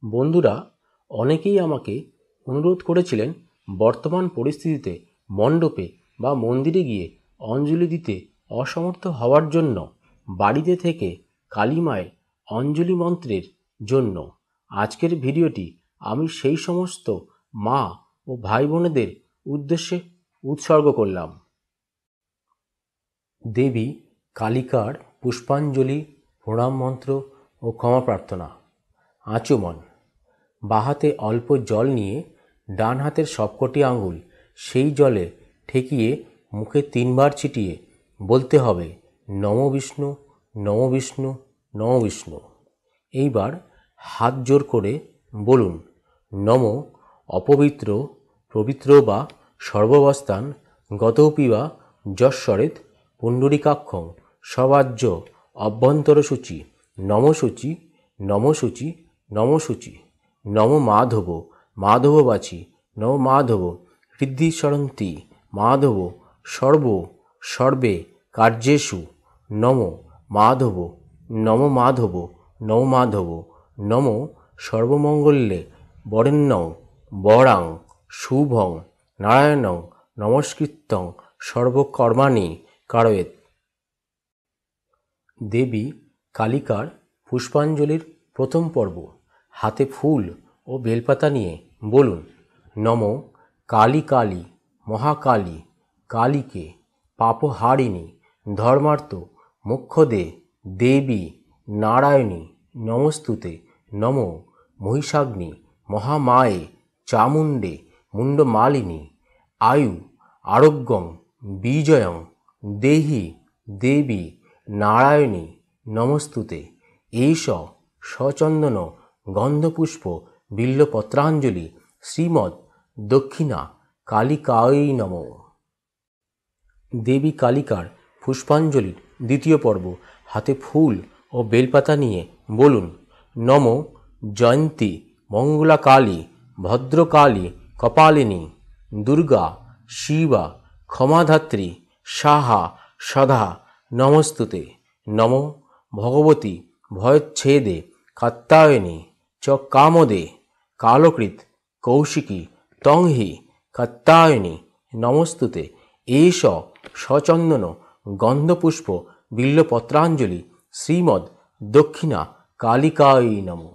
বন্ধুরা অনেকেই আমাকে অনুরোধ করেছিলেন বর্তমান পরিস্থিতিতে মণ্ডপে বা মন্দিরে গিয়ে অঞ্জলি দিতে অসমর্থ হওয়ার জন্য বাড়িতে থেকে কালী মায়ের অঞ্জলি মন্ত্রের জন্য আজকের ভিডিওটি আমি সেই সমস্ত মা ও ভাই বোনেদের উদ্দেশ্যে উৎসর্গ করলাম। দেবী কালিকার পুষ্পাঞ্জলি, প্রণাম মন্ত্র ও ক্ষমা প্রার্থনা। আচমন। বাঁ হাতে অল্প জল নিয়ে ডান হাতের সবকটি আঙুল সেই জলে ঠেকিয়ে মুখে 3 বার ছিটিয়ে বলতে হবে নম বিষ্ণু, নম বিষ্ণু, নম বিষ্ণু। এইবার হাত জোর করে বলুন নম অপবিত্র পবিত্র বা সর্বাবস্থান গতৌপি বা যশ্বরেত পুণ্ডরিকাক্ষং সবাজ্য অভ্যন্তর সূচি নম সূচি, নম সূচি, নম সূচি। নম মাধব মাধববাচী, নম মাধব হৃদি সরন্তি মাধব সর্ব সর্বে কার্যেষু নম মাধব, নম মাধব, নম মাধব। নম সর্বমঙ্গলে বরেণ্যং বরাং শুভং নারায়ণং নমস্কৃত্যং সর্বকর্মাণি কারয়েৎ। দেবী কালিকার পুষ্পাঞ্জলির প্রথম পর্ব। হাতে ফুল ও বেলপাতা নিয়ে বলুন নম কালী কালী মহাকালী কালীকে পাপহারিণী ধর্মার্থ মোক্ষদে দেবী নারায়ণী নমস্তুতে। নম মহিষাগ্নি মহামায়ে চামুণ্ডে মুণ্ডমালিনী আয়ু আরোগ্যং বিজয়ং দেহি দেবী নারায়ণী নমস্তুতে। এইষ সচন্দন গন্ধপুষ্প বিল্বপত্রাঞ্জলি শ্রীমদ্ দক্ষিণা কালিকাयै নমঃ। দেবী কালিকার পুষ্পাঞ্জলির দ্বিতীয় পর্ব। হাতে ফুল ও বেলপাতা নিয়ে বলুন নম জয়ন্তী মঙ্গলাকালী ভদ্রকালী কপালিনী দুর্গা শিবা ক্ষমাধাত্রী সাহা সদা নমস্তুতে। নম ভগবতী ভয়চ্ছেদে কাত্যায়নী চ কামদে কালকৃত কৌশিকী তং হি কাত্যায়নী নমস্তুতে। এষ সচন্দন গন্ধপুষ্প বিল্বপত্রাঞ্জলি শ্রীমদ্ দক্ষিণা কালিকাयै নমঃ।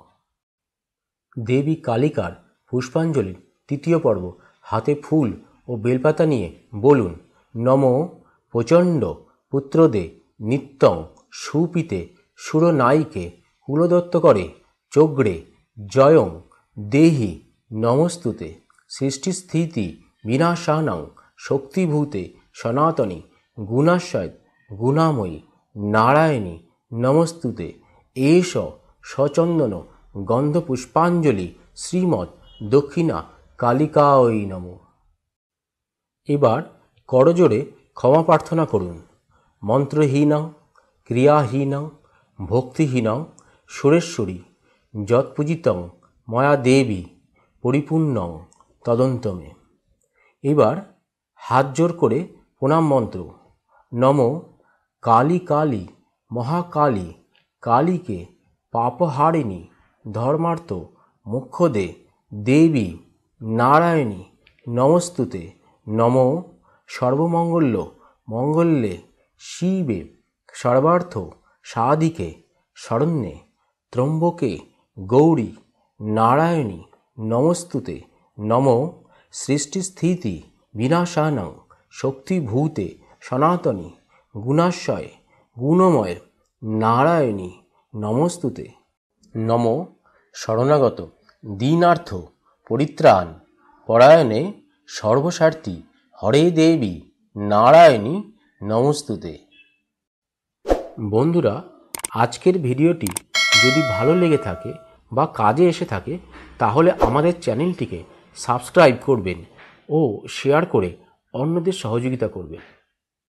দেবী কালিকার পুষ্পাঞ্জলির তৃতীয় পর্ব। হাতে ফুল ও বেলপাতা নিয়ে বলুন নম প্রচণ্ড পুত্রদে নিত্যং সুপিতে সুরনায়িকে কুলদত্ত করে চোগ্রে জয়ং দেহি নমস্তুতে। সৃষ্টিস্থিতি বিনাশানাং শক্তিভূতে সনাতনী গুণাশয় গুণাময়ী নারায়ণী নমস্তুতে। এষ সচন্দন গন্ধপুষ্পাঞ্জলি শ্রীমদ্ দক্ষিণা কালিকাयै নমঃ। এবার করজোড়ে ক্ষমা প্রার্থনা করুন। মন্ত্রহীনং ক্রিয়াহীনং ভক্তিহীনং সুরেশ্বরী যৎপূজিতং ময়া দেবী পরিপূর্ণং তদন্তমে। এবার হাত জোর করে প্রণাম মন্ত্র। নম কালী কালী মহাকালী কালীকে পাপহারিণী ধর্মার্থ মোক্ষদে দেবী নারায়ণী নমস্তুতে। নম সর্বমঙ্গল মঙ্গলে শিবে সর্বার্থ সাধিকে শরণ্যে ত্র্যম্বকে গৌরী নারায়ণী নমস্তুতে। নম সৃষ্টিস্থিতি বিনাশানাং শক্তিভূতে সনাতনী গুণাশয় গুণময় নারায়ণী নমস্তুতে। নম শরণাগত দীনার্থ পরিত্রাণ পরায়ণে সর্বস্বার্থী হরে দেবী নারায়ণী নমস্তুতে। বন্ধুরা আজকের ভিডিওটি যদি ভালো লেগে থাকে বা কাজে এসে থাকে তাহলে আমাদের চ্যানেলটিকে সাবস্ক্রাইব করবেন ও শেয়ার করে অন্যদের সহযোগিতা করবেন।